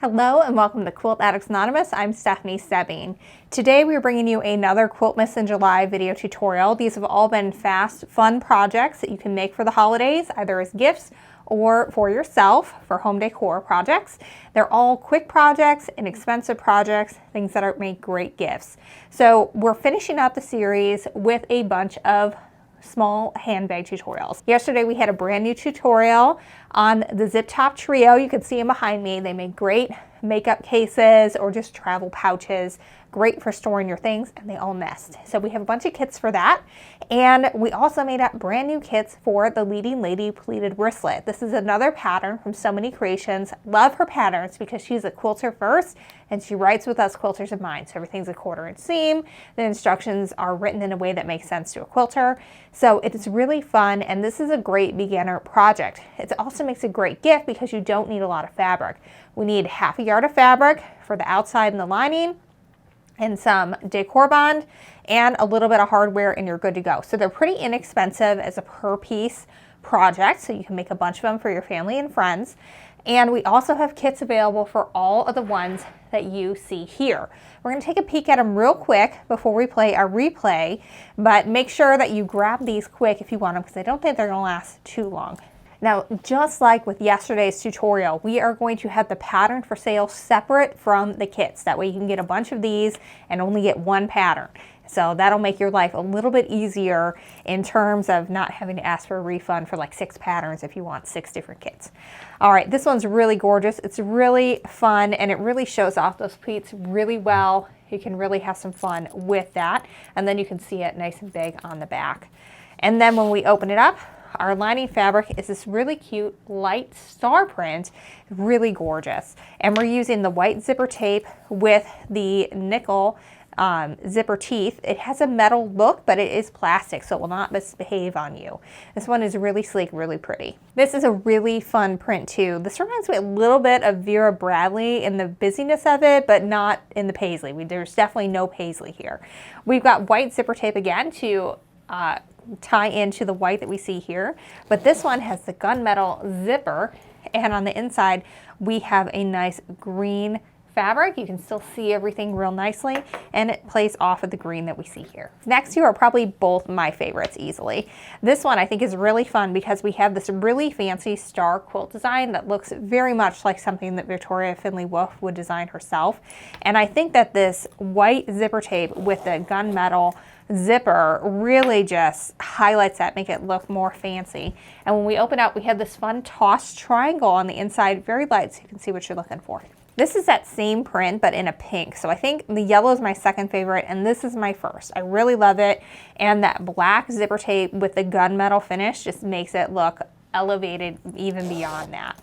Hello and welcome to Quilt Addicts Anonymous. I'm Stephanie Soebbing. Today we are bringing you another Quiltmas in July video tutorial. These have all been fast, fun projects that you can make for the holidays, either as gifts or for yourself for home decor projects. They're all quick projects, inexpensive projects, things that make great gifts. So we're finishing up the series with a bunch of small handbag tutorials. Yesterday we had a brand new tutorial on the zip top trio. You can see them behind me. They make great makeup cases or just travel pouches. Great for storing your things, and they all nest. So we have a bunch of kits for that. And we also made up brand new kits for the Leading Lady Pleated Wristlet. This is another pattern from So Many Creations. Love her patterns because she's a quilter first, and she writes with us quilters in mind. So everything's a 1/4 inch seam. The instructions are written in a way that makes sense to a quilter. So it is really fun, and this is a great beginner project. It also makes a great gift because you don't need a lot of fabric. We need 1/2 yard of fabric for the outside and the lining, and some Decor Bond, and a little bit of hardware, and you're good to go. So they're pretty inexpensive as a per piece project, so you can make a bunch of them for your family and friends. And we also have kits available for all of the ones that you see here. We're going to take a peek at them real quick before we play our replay, but make sure that you grab these quick if you want them, because I don't think they're going to last too long. Now, just like with yesterday's tutorial, we are going to have the pattern for sale separate from the kits. That way you can get a bunch of these and only get one pattern. So that'll make your life a little bit easier in terms of not having to ask for a refund for like 6 patterns if you want 6 different kits. All right, this one's really gorgeous. It's really fun, and it really shows off those pleats really well. You can really have some fun with that. And then you can see it nice and big on the back. And then when we open it up, our lining fabric is this really cute light star print, really gorgeous. And we're using the white zipper tape with the nickel zipper teeth. It has a metal look, but it is plastic, so it will not misbehave on you. This one is really sleek, really pretty. This is a really fun print too. This reminds me a little bit of Vera Bradley in the busyness of it, but not in the paisley. There's definitely no paisley here. We've got white zipper tape again to tie into the white that we see here, but this one has the gunmetal zipper, and on the inside we have a nice green fabric. You can still see everything real nicely, and it plays off of the green that we see here. Next two are probably both my favorites easily. This one I think is really fun because we have this really fancy star quilt design that looks very much like something that Victoria Finley Wolf would design herself, and I think that this white zipper tape with the gunmetal zipper really just highlights that, make it look more fancy. And when we open up, we have this fun tossed triangle on the inside, very light, so you can see what you're looking for. This is that same print, but in a pink. So I think the yellow is my second favorite, and this is my first. I really love it. And that black zipper tape with the gunmetal finish just makes it look elevated even beyond that.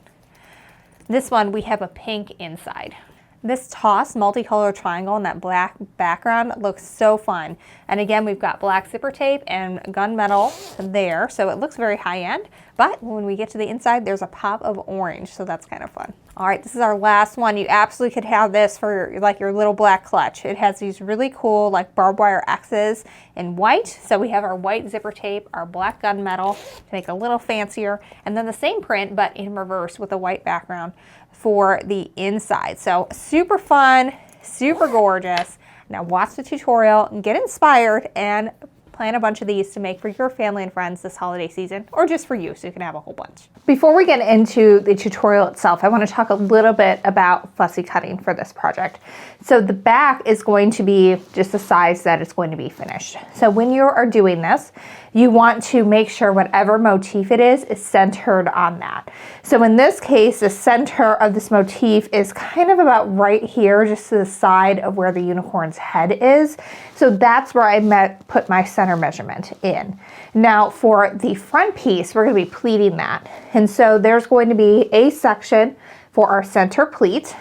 This one, we have a pink inside. This tossed multicolored triangle in that black background looks so fun. And again, we've got black zipper tape and gunmetal there, so it looks very high end. But when we get to the inside, there's a pop of orange, so that's kind of fun. All right, this is our last one. You absolutely could have this for like your little black clutch. It has these really cool like barbed wire X's in white. So we have our white zipper tape, our black gunmetal to make it a little fancier, and then the same print but in reverse with a white background for the inside. So super fun, super gorgeous. Now watch the tutorial and get inspired and plan a bunch of these to make for your family and friends this holiday season, or just for you so you can have a whole bunch. Before we get into the tutorial itself, I want to talk a little bit about fussy cutting for this project. So the back is going to be just the size that it's going to be finished. So when you are doing this, you want to make sure whatever motif it is centered on that. So in this case, the center of this motif is kind of about right here, just to the side of where the unicorn's head is. So that's where I put my center measurement in. Now for the front piece, we're going to be pleating that. And so there's going to be a section for our center pleat,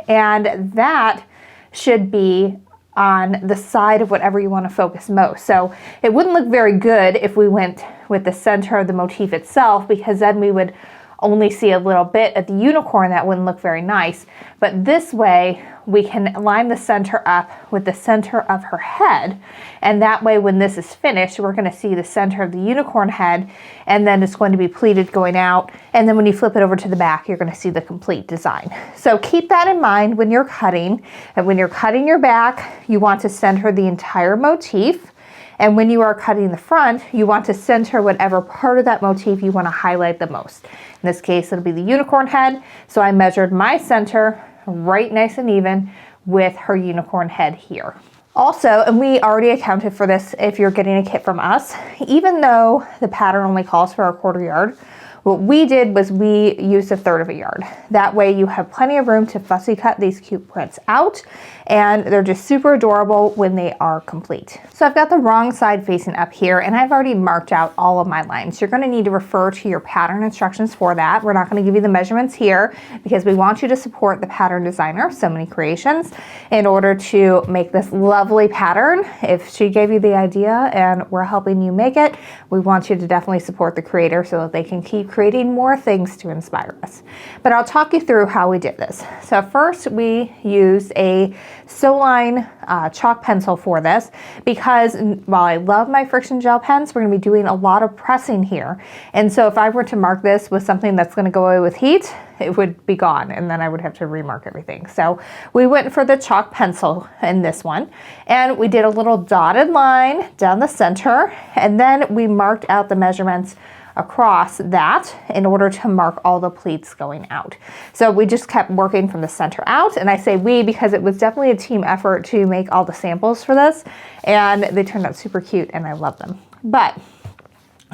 and that should be on the side of whatever you want to focus most. So it wouldn't look very good if we went with the center of the motif itself, because then we would only see a little bit at the unicorn, that wouldn't look very nice. But this way we can line the center up with the center of her head, and that way when this is finished, we're going to see the center of the unicorn head, and then it's going to be pleated going out, and then when you flip it over to the back, you're going to see the complete design. So keep that in mind when you're cutting, and when you're cutting your back, you want to center the entire motif. And when you are cutting the front, you want to center whatever part of that motif you want to highlight the most. In this case, it'll be the unicorn head. So I measured my center right nice and even with her unicorn head here. Also, and we already accounted for this if you're getting a kit from us, even though the pattern only calls for a 1/4 yard, what we did was we used 1/3 yard. That way you have plenty of room to fussy cut these cute prints out, and they're just super adorable when they are complete. So I've got the wrong side facing up here, and I've already marked out all of my lines. You're gonna need to refer to your pattern instructions for that. We're not gonna give you the measurements here because we want you to support the pattern designer, So Many Creations, in order to make this lovely pattern. If she gave you the idea and we're helping you make it, we want you to definitely support the creator so that they can keep creating more things to inspire us. But I'll talk you through how we did this. So first we used a Soebbing chalk pencil for this because while I love my friction gel pens, we're going to be doing a lot of pressing here. And so if I were to mark this with something that's going to go away with heat, it would be gone and then I would have to remark everything. So we went for the chalk pencil in this one, and we did a little dotted line down the center, and then we marked out the measurements across that in order to mark all the pleats going out. So we just kept working from the center out, and I say we because it was definitely a team effort to make all the samples for this, and they turned out super cute and I love them. But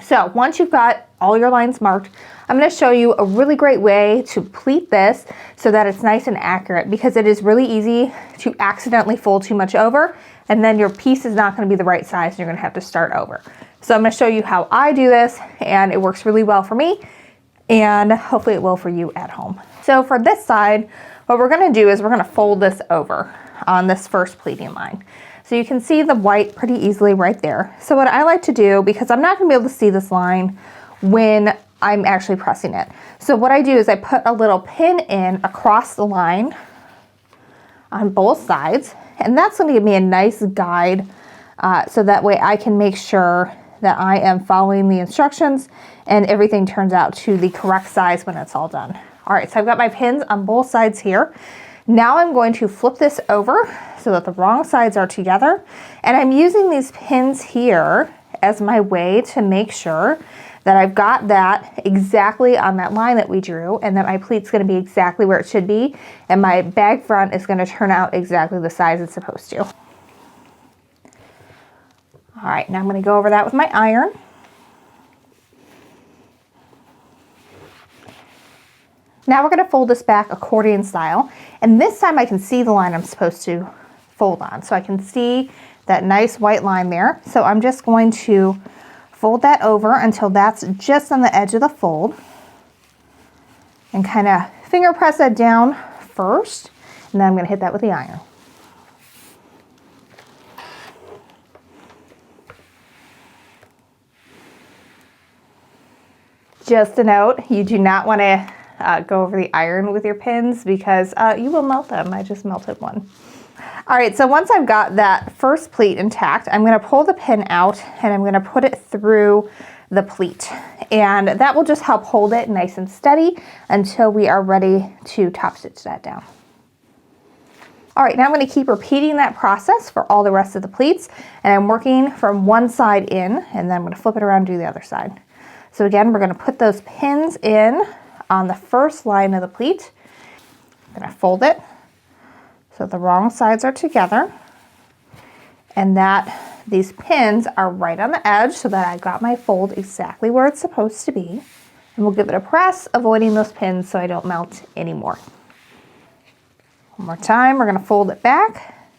so once you've got all your lines marked, I'm going to show you a really great way to pleat this so that it's nice and accurate, because it is really easy to accidentally fold too much over and then your piece is not going to be the right size and you're going to have to start over. So I'm going to show you how I do this, and it works really well for me, and hopefully it will for you at home. So for this side, what we're going to do is we're going to fold this over on this first pleating line. So you can see the white pretty easily right there. So what I like to do, because I'm not going to be able to see this line when I'm actually pressing it. So what I do is I put a little pin in across the line on both sides, and that's going to give me a nice guide so that way I can make sure that I am following the instructions and everything turns out to the correct size when it's all done. All right, so I've got my pins on both sides here. Now I'm going to flip this over so that the wrong sides are together, and I'm using these pins here as my way to make sure that I've got that exactly on that line that we drew, and that my pleat's going to be exactly where it should be, and my bag front is going to turn out exactly the size it's supposed to. All right, now I'm going to go over that with my iron. Now we're going to fold this back accordion style, and this time I can see the line I'm supposed to fold on. So I can see that nice white line there. So I'm just going to fold that over until that's just on the edge of the fold, and kind of finger press that down first, and then I'm going to hit that with the iron. Just a note, you do not want to go over the iron with your pins because you will melt them. I just melted one. All right, so once I've got that first pleat intact, I'm going to pull the pin out and I'm going to put it through the pleat. And that will just help hold it nice and steady until we are ready to top stitch that down. All right, now I'm going to keep repeating that process for all the rest of the pleats. And I'm working from one side in, and then I'm going to flip it around and do the other side. So again, we're going to put those pins in on the first line of the pleat. I'm going to fold it so the wrong sides are together, and that these pins are right on the edge so that I've got my fold exactly where it's supposed to be. And we'll give it a press, avoiding those pins so I don't melt anymore. One more time, we're going to fold it back.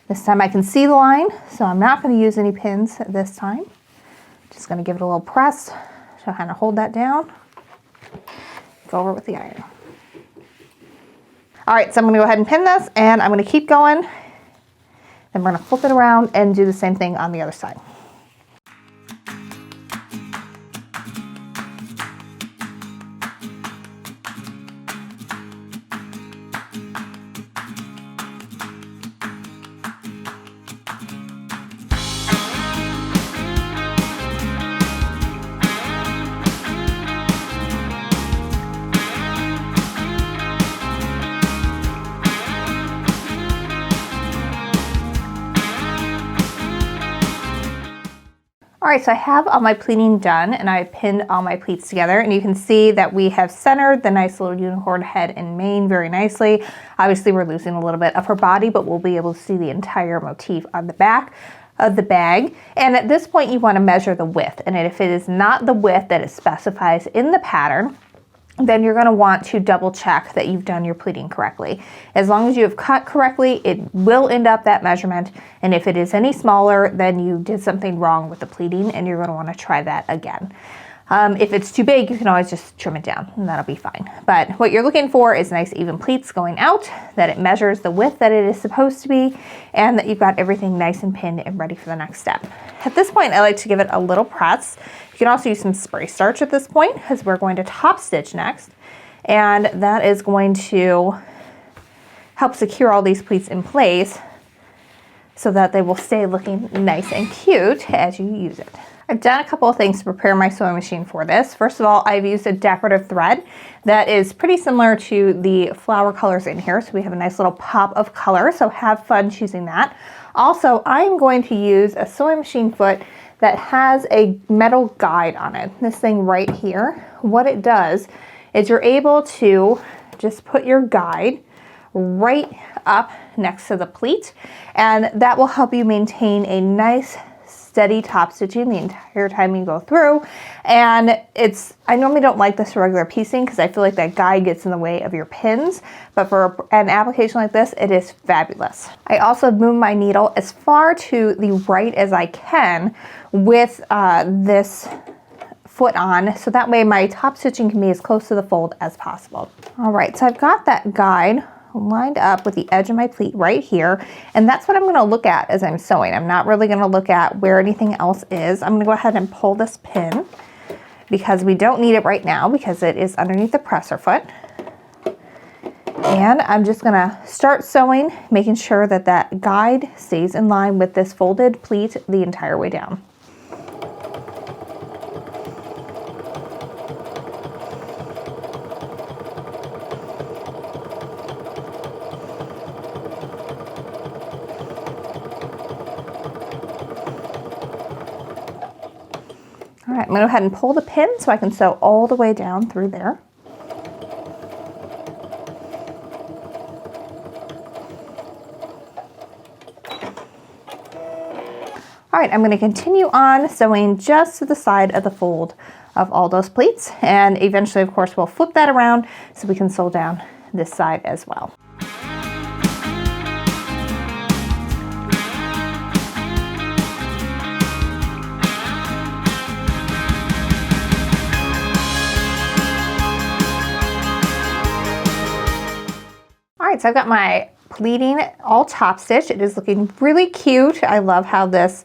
This time I can see the line, so I'm not going to use any pins this time. Just going to give it a little press to kind of hold that down. Go over with the iron. All right, so I'm going to go ahead and pin this, and I'm going to keep going. Then we're going to flip it around and do the same thing on the other side. right, so I have all my pleating done and I pinned all my pleats together, and you can see that we have centered the nice little unicorn head and mane very nicely. Obviously we're losing a little bit of her body, but we'll be able to see the entire motif on the back of the bag. And at this point you want to measure the width, and if it is not the width that it specifies in the pattern, then you're going to want to double check that you've done your pleating correctly. As long as you have cut correctly, it will end up that measurement, and if it is any smaller, then you did something wrong with the pleating and you're going to want to try that again. If it's too big, you can always just trim it down and that'll be fine. But what you're looking for is nice even pleats going out, that it measures the width that it is supposed to be, and that you've got everything nice and pinned and ready for the next step. At this point, I like to give it a little press. You can also use some spray starch at this point, because we're going to top stitch next. And that is going to help secure all these pleats in place so that they will stay looking nice and cute as you use it. I've done a couple of things to prepare my sewing machine for this. First of all, I've used a decorative thread that is pretty similar to the flower colors in here. So we have a nice little pop of color, so have fun choosing that. Also, I'm going to use a sewing machine foot that has a metal guide on it. This thing right here. What it does is you're able to just put your guide right up next to the pleat, and that will help you maintain a nice steady top stitching the entire time you go through. And I normally don't like this for regular piecing because I feel like that guide gets in the way of your pins, but for an application like this, it is fabulous. I also move my needle as far to the right as I can with this foot on, so that way my top stitching can be as close to the fold as possible. All right, so I've got that guide lined up with the edge of my pleat right here, and that's what I'm going to look at as I'm sewing. I'm not really going to look at where anything else is. I'm going to go ahead and pull this pin because we don't need it right now because it is underneath the presser foot. And I'm just going to start sewing, making sure that that guide stays in line with this folded pleat the entire way down. All right, I'm going to go ahead and pull the pin so I can sew all the way down through there. All right, I'm going to continue on sewing just to the side of the fold of all those pleats, and eventually, of course, we'll flip that around so we can sew down this side as well. So I've got my pleating all top stitched. It is looking really cute. I love how this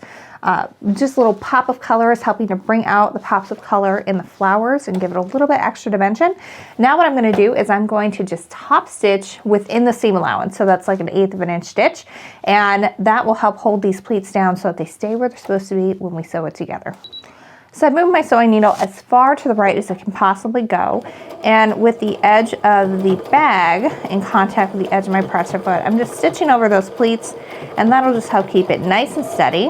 just little pop of color is helping to bring out the pops of color in the flowers and give it a little bit extra dimension. Now what I'm going to do is I'm going to just top stitch within the seam allowance. So that's like 1/8 of an inch stitch, and that will help hold these pleats down so that they stay where they're supposed to be when we sew it together. So I've moved my sewing needle as far to the right as it can possibly go, and with the edge of the bag in contact with the edge of my presser foot, I'm just stitching over those pleats, and that'll just help keep it nice and steady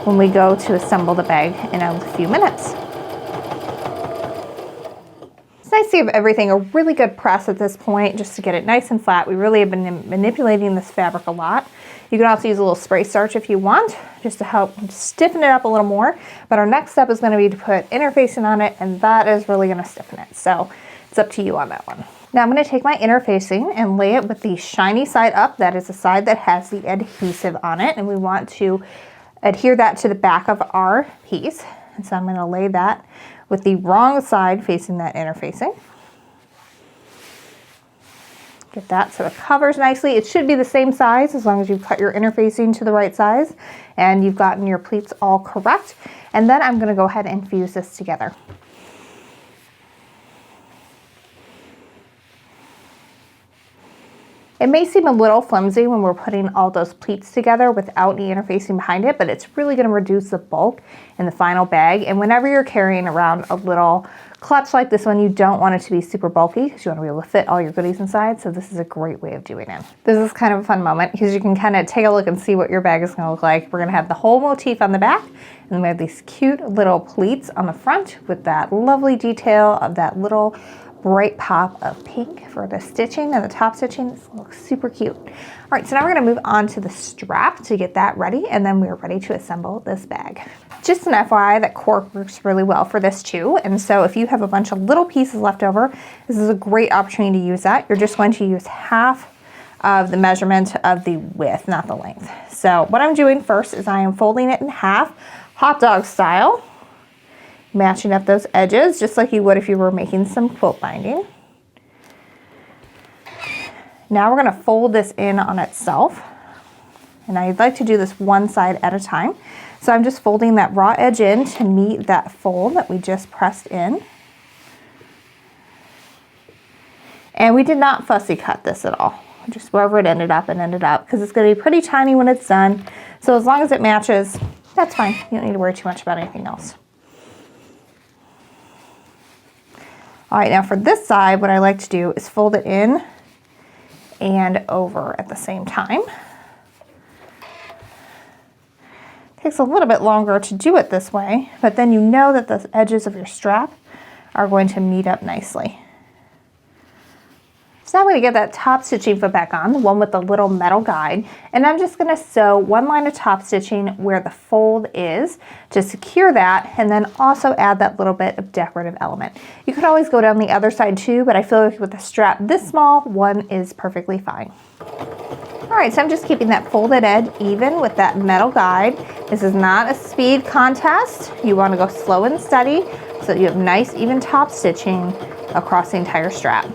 when we go to assemble the bag in a few minutes. It's nice to give everything a really good press at this point just to get it nice and flat. We really have been manipulating this fabric a lot. You can also use a little spray starch if you want, just to help stiffen it up a little more. But our next step is going to be to put interfacing on it, and that is really going to stiffen it. So it's up to you on that one. Now I'm going to take my interfacing and lay it with the shiny side up. That is the side that has the adhesive on it, and we want to adhere that to the back of our piece. And so I'm going to lay that with the wrong side facing that interfacing. Get that so it covers nicely. It should be the same size as long as you've cut your interfacing to the right size and you've gotten your pleats all correct. And then I'm going to go ahead and fuse this together. It may seem a little flimsy when we're putting all those pleats together without the interfacing behind it, but it's really going to reduce the bulk in the final bag. And whenever you're carrying around a little clutch like this one, you don't want it to be super bulky because you want to be able to fit all your goodies inside. So this is a great way of doing it. This is kind of a fun moment because you can kind of take a look and see what your bag is going to look like. We're going to have the whole motif on the back, and then we have these cute little pleats on the front with that lovely detail of that little bright pop of pink for the stitching and the top stitching. This looks super cute. All right, so now we're going to move on to the strap to get that ready, and then we're ready to assemble this bag. Just an FYI that cork works really well for this too, and so if you have a bunch of little pieces left over, this is a great opportunity to use that. You're just going to use half of the measurement of the width, not the length. So what I'm doing first is I am folding it in half, hot dog style, matching up those edges just like you would if you were making some quilt binding. Now we're going to fold this in on itself, and I'd like to do this one side at a time. So I'm just folding that raw edge in to meet that fold that we just pressed in. And we did not fussy cut this at all. Just wherever it ended up because it's going to be pretty tiny when it's done. So as long as it matches, that's fine. You don't need to worry too much about anything else. All right, now for this side, what I like to do is fold it in and over at the same time. Takes a little bit longer to do it this way, but then you know that the edges of your strap are going to meet up nicely. So now I'm going to get that top stitching foot back on, the one with the little metal guide, and I'm just going to sew one line of top stitching where the fold is to secure that, and then also add that little bit of decorative element. You could always go down the other side too, but I feel like with a strap this small, one is perfectly fine. All right, so I'm just keeping that folded edge even with that metal guide. This is not a speed contest. You want to go slow and steady so that you have nice even top stitching across the entire strap.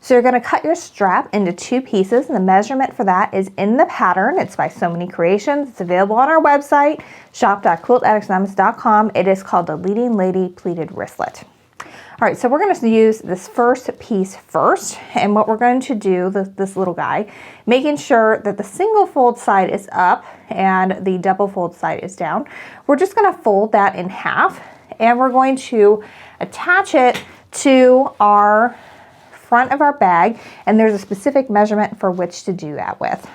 So you're going to cut your strap into 2 pieces, and the measurement for that is in the pattern. It's by So Many Creations. It's available on our website, shop.quiltaddicts.com. It is called the Leading Lady Pleated Wristlet. All right, so we're going to use this first piece first, and what we're going to do, this little guy, making sure that the single fold side is up and the double fold side is down. We're just going to fold that in half, and we're going to attach it to our front of our bag, and there's a specific measurement for which to do that with.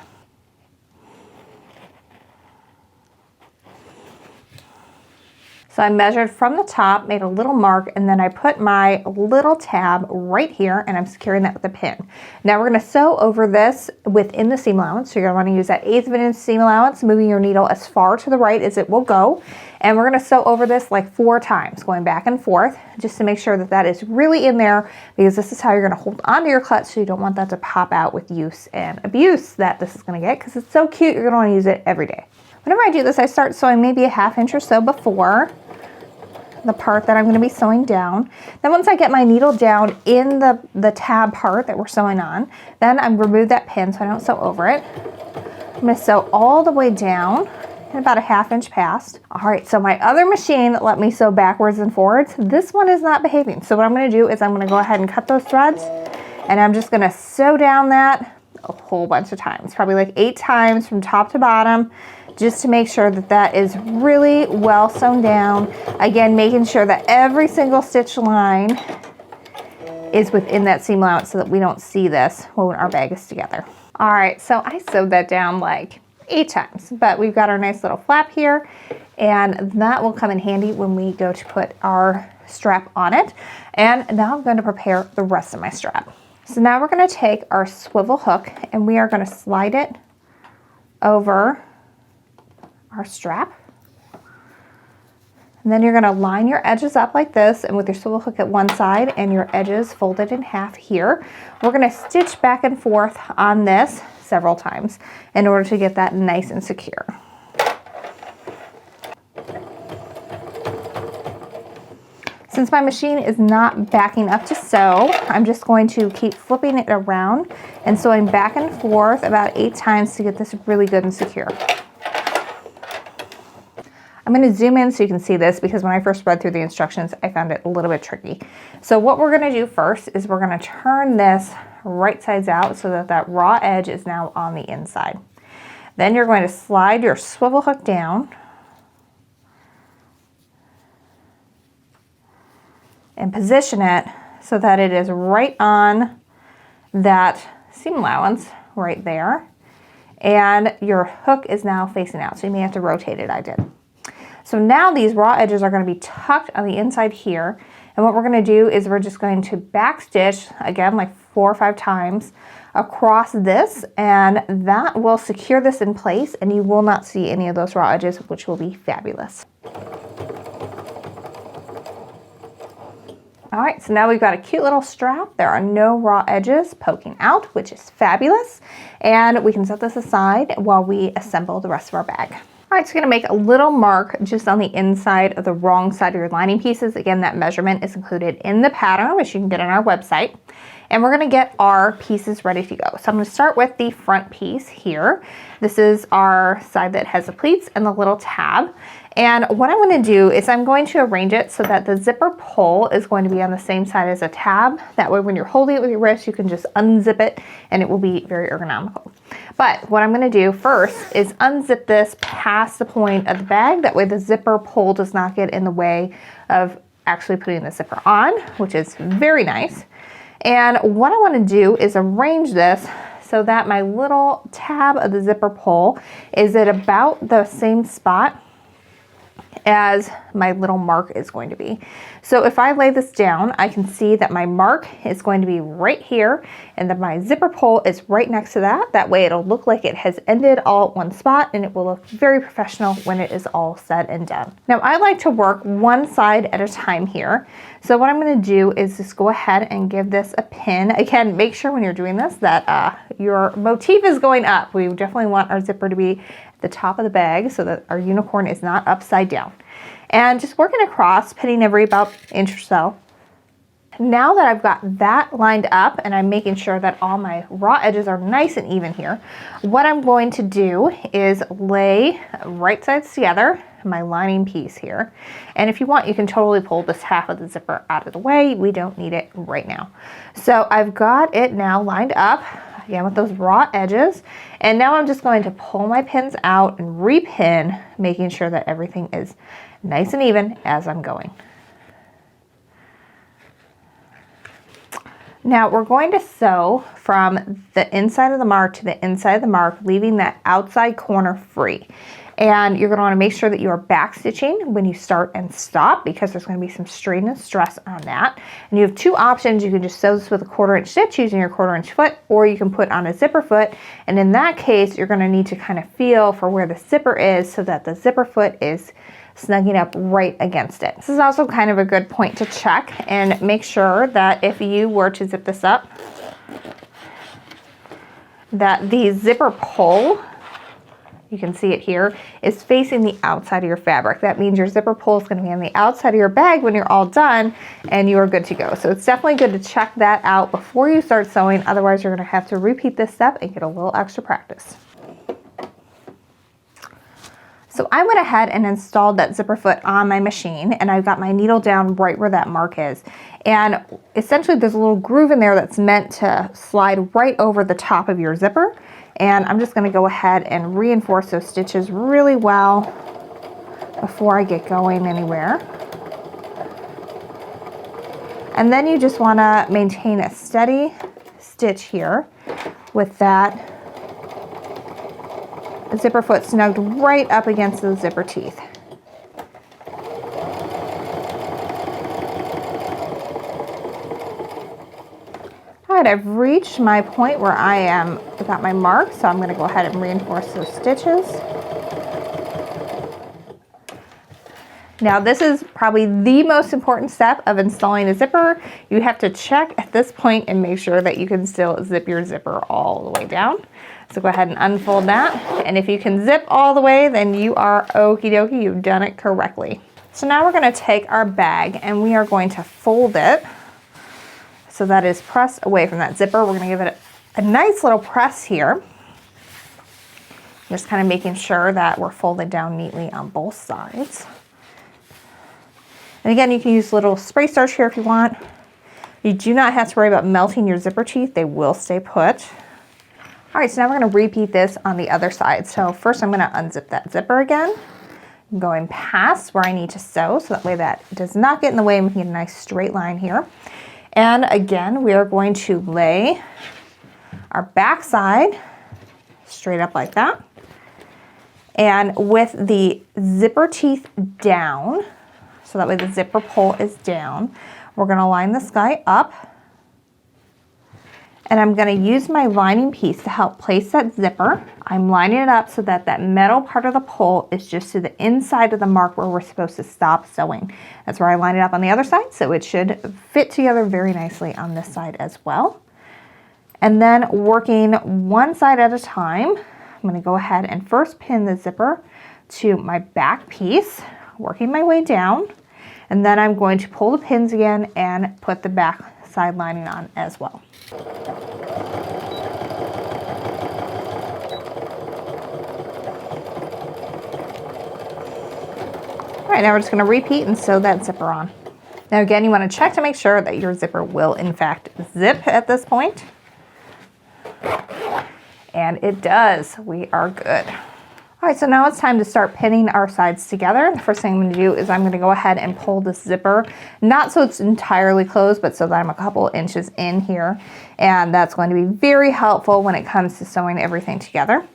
So I measured from the top, made a little mark, and then I put my little tab right here, and I'm securing that with a pin. Now we're going to sew over this within the seam allowance. So you're going to want to use that 1/8 of an inch seam allowance, moving your needle as far to the right as it will go. And we're going to sew over this like 4 times, going back and forth, just to make sure that that is really in there, because this is how you're going to hold onto your clutch, so you don't want that to pop out with use and abuse that this is going to get, because it's so cute, you're going to want to use it every day. Whenever I do this, I start sewing maybe a 1/2 inch or so before the part that I'm going to be sewing down. Then once I get my needle down in the tab part that we're sewing on, then I remove that pin so I don't sew over it. I'm going to sew all the way down and about a 1/2 inch past. All right, so my other machine let me sew backwards and forwards. This one is not behaving. So what I'm going to do is I'm going to go ahead and cut those threads, and I'm just going to sew down that a whole bunch of times, probably like 8 times from top to bottom, just to make sure that that is really well sewn down. Again, making sure that every single stitch line is within that seam allowance so that we don't see this when our bag is together. All right, so I sewed that down like 8 times, but we've got our nice little flap here, and that will come in handy when we go to put our strap on it. And now I'm going to prepare the rest of my strap. So now we're going to take our swivel hook, and we are going to slide it over our strap. And then you're going to line your edges up like this, and with your swivel hook at one side and your edges folded in half here, we're going to stitch back and forth on this several times in order to get that nice and secure. Since my machine is not backing up to sew, I'm just going to keep flipping it around and sewing back and forth about 8 times to get this really good and secure. I'm going to zoom in so you can see this, because when I first read through the instructions, I found it a little bit tricky. So what we're going to do first is we're going to turn this right sides out so that that raw edge is now on the inside. Then you're going to slide your swivel hook down and position it so that it is right on that seam allowance right there. And your hook is now facing out, so you may have to rotate it. I did. So now these raw edges are going to be tucked on the inside here. And what we're going to do is we're just going to backstitch, again, like 4 or 5 times across this, and that will secure this in place, and you will not see any of those raw edges, which will be fabulous. All right, so now we've got a cute little strap. There are no raw edges poking out, which is fabulous. And we can set this aside while we assemble the rest of our bag. All right, so you're gonna make a little mark just on the inside of the wrong side of your lining pieces. Again, that measurement is included in the pattern, which you can get on our website. And we're gonna get our pieces ready to go. So I'm gonna start with the front piece here. This is our side that has the pleats and the little tab. And what I'm going to do is I'm going to arrange it so that the zipper pull is going to be on the same side as a tab. That way when you're holding it with your wrist, you can just unzip it and it will be very ergonomical. But what I'm going to do first is unzip this past the point of the bag. That way the zipper pull does not get in the way of actually putting the zipper on, which is very nice. And what I want to do is arrange this so that my little tab of the zipper pull is at about the same spot as my little mark is going to be. So if I lay this down, I can see that my mark is going to be right here and that my zipper pull is right next to that. That way it'll look like it has ended all at one spot and it will look very professional when it is all said and done. Now I like to work one side at a time here. So what I'm going to do is just go ahead and give this a pin. Again, make sure when you're doing this that your motif is going up. We definitely want our zipper to be the top of the bag so that our unicorn is not upside down. And just working across, pinning every about inch or so. Now that I've got that lined up and I'm making sure that all my raw edges are nice and even here, what I'm going to do is lay right sides together my lining piece here. And if you want, you can totally pull this half of the zipper out of the way. We don't need it right now. So I've got it now lined up, again with those raw edges. And now I'm just going to pull my pins out and repin, making sure that everything is nice and even as I'm going. Now we're going to sew from the inside of the mark to the inside of the mark, leaving that outside corner free. And you're going to want to make sure that you are back stitching when you start and stop, because there's going to be some strain and stress on that. And you have 2 options. You can just sew this with a 1/4 inch stitch using your 1/4 inch foot, or you can put on a zipper foot. And in that case, you're going to need to kind of feel for where the zipper is so that the zipper foot is snugging up right against it. This is also kind of a good point to check and make sure that if you were to zip this up, that the zipper pull, you can see it here, is facing the outside of your fabric. That means your zipper pull is going to be on the outside of your bag when you're all done and you are good to go. So it's definitely good to check that out before you start sewing. Otherwise, you're going to have to repeat this step and get a little extra practice. So I went ahead and installed that zipper foot on my machine, and I've got my needle down right where that mark is. And essentially there's a little groove in there that's meant to slide right over the top of your zipper. And I'm just going to go ahead and reinforce those stitches really well before I get going anywhere. And then you just want to maintain a steady stitch here with that zipper foot snugged right up against the zipper teeth. All right, I've reached my point where I've got my mark, so I'm going to go ahead and reinforce those stitches. Now this is probably the most important step of installing a zipper. You have to check at this point and make sure that you can still zip your zipper all the way down. So go ahead and unfold that. And if you can zip all the way, then you are okie dokie, you've done it correctly. So now we're going to take our bag and we are going to fold it so that is pressed away from that zipper. We're going to give it a nice little press here. Just kind of making sure that we're folded down neatly on both sides. And again, you can use little spray starch here if you want. You do not have to worry about melting your zipper teeth. They will stay put. All right, so now we're going to repeat this on the other side. So first I'm going to unzip that zipper again. I'm going past where I need to sew so that way that does not get in the way and we can get a nice straight line here. And again, we are going to lay our back side straight up like that. And with the zipper teeth down, so that way the zipper pull is down, we're gonna line this guy up. And I'm gonna use my lining piece to help place that zipper. I'm lining it up so that that metal part of the pull is just to the inside of the mark where we're supposed to stop sewing. That's where I line it up on the other side, so it should fit together very nicely on this side as well. And then working one side at a time, I'm gonna go ahead and first pin the zipper to my back piece, working my way down, and then I'm going to pull the pins again and put the back side lining on as well. All right, now we're just gonna repeat and sew that zipper on. Now again, you wanna check to make sure that your zipper will in fact zip at this point. And it does. We are good. All right, so now it's time to start pinning our sides together. The first thing I'm gonna do is I'm gonna go ahead and pull this zipper, not so it's entirely closed, but so that I'm a couple inches in here. And that's going to be very helpful when it comes to sewing everything together.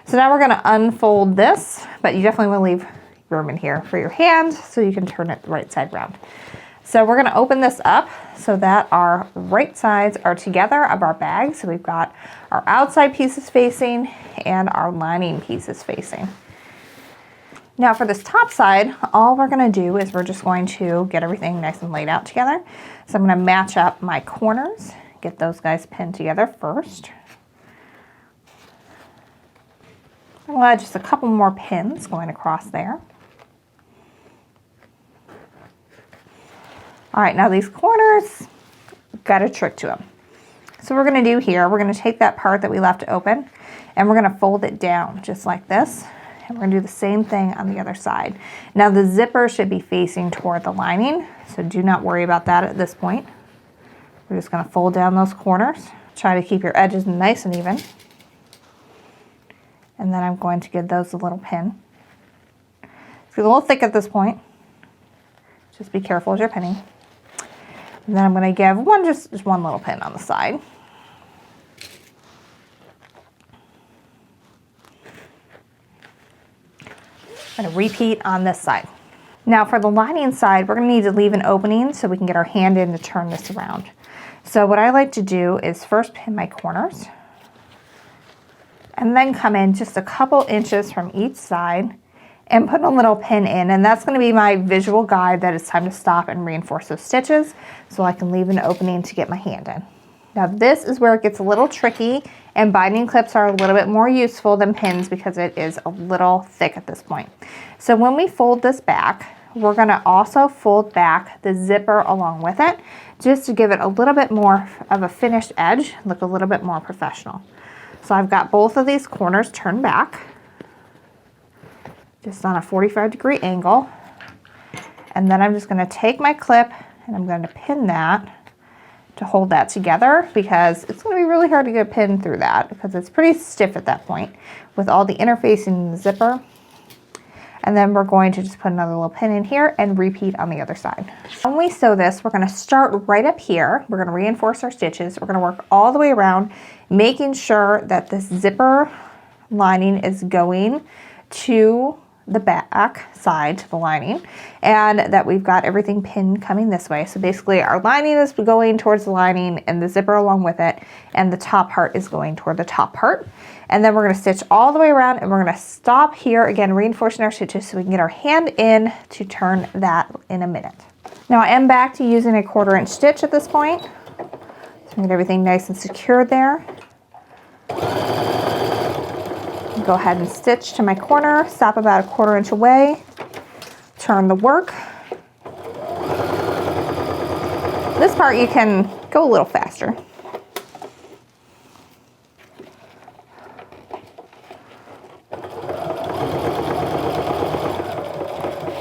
So now we're gonna unfold this, but you definitely wanna leave room in here for your hand so you can turn it the right side around. So we're gonna open this up so that our right sides are together of our bag. So we've got our outside pieces facing and our lining pieces facing. Now for this top side, all we're gonna do is we're just going to get everything nice and laid out together. So I'm gonna match up my corners, get those guys pinned together first. I'll add just a couple more pins going across there. All right, now these corners, got a trick to them. So what we're gonna do here, we're gonna take that part that we left open and we're gonna fold it down just like this. And we're gonna do the same thing on the other side. Now the zipper should be facing toward the lining, so do not worry about that at this point. We're just gonna fold down those corners. Try to keep your edges nice and even. And then I'm going to give those a little pin. It's a little thick at this point. Just be careful as you're pinning. And then I'm going to give just one little pin on the side. I'm going to repeat on this side. Now for the lining side, we're going to need to leave an opening so we can get our hand in to turn this around. So what I like to do is first pin my corners and then come in just a couple inches from each side and put a little pin in, and that's going to be my visual guide that it's time to stop and reinforce those stitches so I can leave an opening to get my hand in. Now this is where it gets a little tricky, and binding clips are a little bit more useful than pins because it is a little thick at this point. So when we fold this back, we're going to also fold back the zipper along with it just to give it a little bit more of a finished edge, look a little bit more professional. So I've got both of these corners turned back, just on a 45-degree angle. And then I'm just gonna take my clip and I'm gonna pin that to hold that together because it's gonna be really hard to get a pin through that because it's pretty stiff at that point with all the interfacing in the zipper. And then we're going to just put another little pin in here and repeat on the other side. When we sew this, we're gonna start right up here. We're gonna reinforce our stitches. We're gonna work all the way around, making sure that this zipper lining is going to the back side to the lining and that we've got everything pinned coming this way. So basically our lining is going towards the lining and the zipper along with it, and the top part is going toward the top part. And then we're going to stitch all the way around and we're going to stop here, again reinforcing our stitches so we can get our hand in to turn that in a minute. Now I am back to using a 1/4 inch stitch at this point. So get everything nice and secure there. Go ahead and stitch to my corner, stop about a 1/4 inch away, turn the work. This part you can go a little faster.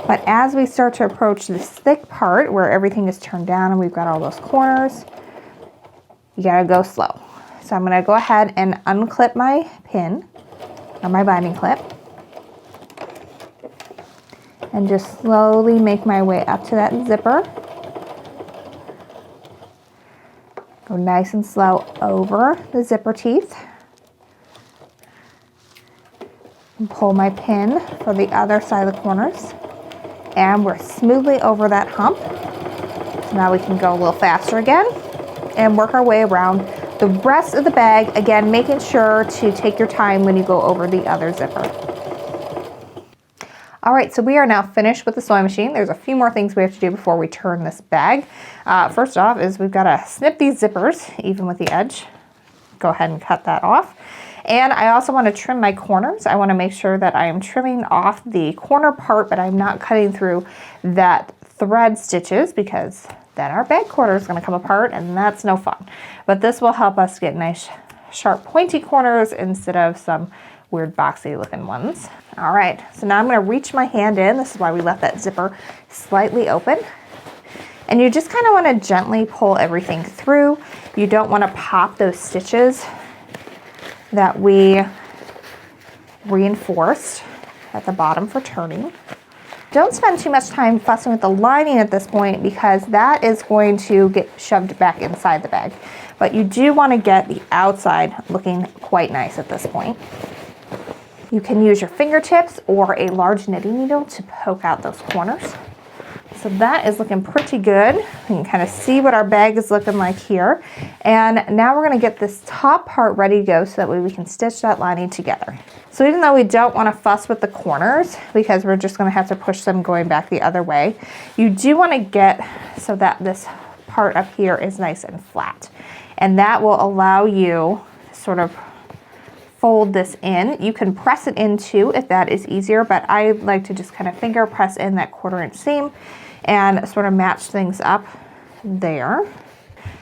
But as we start to approach this thick part where everything is turned down and we've got all those corners, you gotta go slow. So I'm gonna go ahead and unclip my pin, or my binding clip. and just slowly make my way up to that zipper. Go nice and slow over the zipper teeth. And pull my pin for the other side of the corners. And we're smoothly over that hump. So now we can go a little faster again and work our way around the rest of the bag. Again, making sure to take your time when you go over the other zipper. All right, so we are now finished with the sewing machine. There's a few more things we have to do before we turn this bag. First off is we've got to snip these zippers, even with the edge. Go ahead and cut that off. And I also want to trim my corners. I want to make sure that I am trimming off the corner part, but I'm not cutting through that thread stitches, because then our bag corner is going to come apart and that's no fun. But this will help us get nice sharp pointy corners instead of some weird boxy looking ones. All right, so now I'm going to reach my hand in. This is why we left that zipper slightly open. And you just kind of want to gently pull everything through. You don't want to pop those stitches that we reinforced at the bottom for turning. Don't spend too much time fussing with the lining at this point, because that is going to get shoved back inside the bag. But you do want to get the outside looking quite nice at this point. You can use your fingertips or a large knitting needle to poke out those corners. So that is looking pretty good. You can kind of see what our bag is looking like here. And now we're going to get this top part ready to go so that way we can stitch that lining together. So even though we don't want to fuss with the corners, because we're just going to have to push them going back the other way, you do want to get so that this part up here is nice and flat. And that will allow you to sort of fold this in. You can press it in too if that is easier, but I like to just kind of finger press in that 1/4 inch seam and sort of match things up there.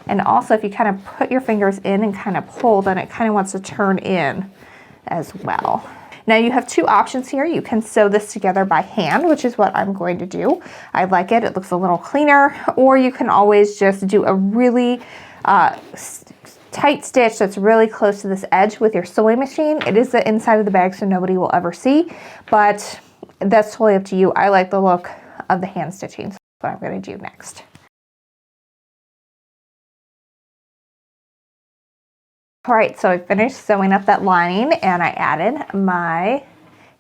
And also if you kind of put your fingers in and kind of pull, then it kind of wants to turn in as well. Now you have two options here. You can sew this together by hand, which is what I'm going to do. I like it. It looks a little cleaner. Or you can always just do a really tight stitch that's really close to this edge with your sewing machine. It is the inside of the bag, so nobody will ever see, but that's totally up to you. I like the look of the hand stitching, so that's what I'm going to do next. All right, so I finished sewing up that lining and I added my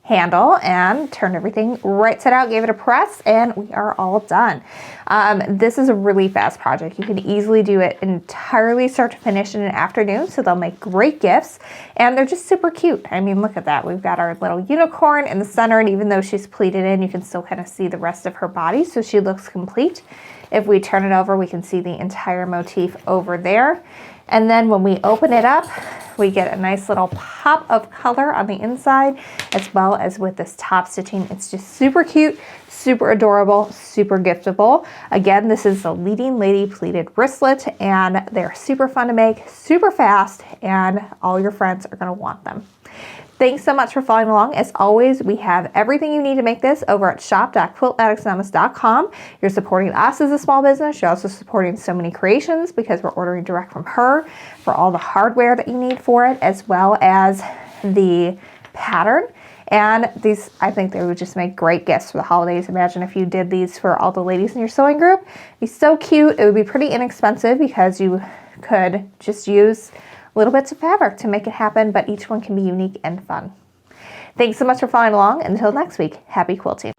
handle and turned everything right side out, gave it a press, and we are all done. This is a really fast project. You can easily do it entirely start to finish in an afternoon, so they'll make great gifts, and they're just super cute. I mean, look at that. We've got our little unicorn in the center, and even though she's pleated in, you can still kind of see the rest of her body, so she looks complete. If we turn it over, we can see the entire motif over there. And then when we open it up, we get a nice little pop of color on the inside, as well as with this top stitching. It's just super cute, super adorable, super giftable. Again, this is the Leading Lady Pleated Wristlet, and they're super fun to make, super fast, and all your friends are gonna want them. Thanks so much for following along. As always, we have everything you need to make this over at shop.quiltaddictsanonymous.com. You're supporting us as a small business. You're also supporting So Many Creations because we're ordering direct from her for all the hardware that you need for it, as well as the pattern. And these, I think they would just make great gifts for the holidays. Imagine if you did these for all the ladies in your sewing group. It'd be so cute. It would be pretty inexpensive because you could just use little bits of fabric to make it happen, but each one can be unique and fun. Thanks so much for following along. Until next week, happy quilting.